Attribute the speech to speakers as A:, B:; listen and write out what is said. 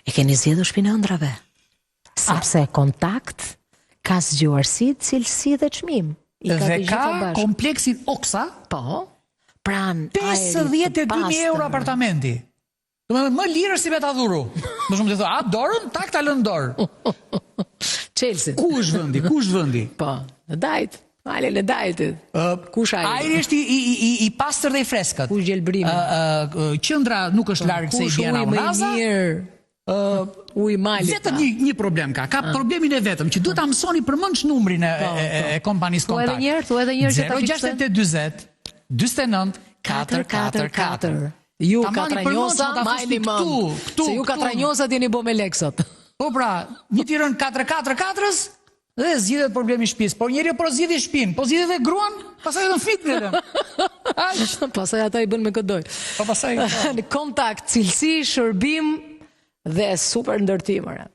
A: E keni zgjedhur shtëpinë e ëndrave. Sepse kontakt ka zgjuarsi, cilësi dhe çmim.
B: Dhe ka kompleksin Oksa.
A: Po. Pran
B: 52.000 euro apartamenti. Më lirë si me ta dhuru. Më shumë të thua, dorën, tak ta lënë dorë.
A: Chelsea.
B: Ku është vendi? Ku është vendi?
A: Po, në Dajt. Ale në Dajtit. Kush ajri?
B: Ajri është i pastër dhe i freskët.
A: Kush gjelbrimi?
B: Qendra nuk është larg se i bjen Aunaza.
A: Uj Mali.
B: Vetëm një problem ka problemin e vetëm, që duhet ta mësoni përmendsh numrin e kompanisë kontakt.
A: Thu edhe një herë që ta fiksoj.
B: 06820 49 444.
A: Ju Katranjosa, majni mëm. Se ju Katranjosa t'jeni bo me leksot.
B: Po pra, një Tiranë 444-s, dhe zgjidhet problemi shtëpisë. Por njëri po zgjidhi shtëpinë, po zgjidhet edhe gruan, pastaj edhe fitnën.
A: Pastaj ata i bën me këdoj.
B: Po pastaj
A: Kontakt, cilësi, shërbim dhe super ndërtimëre.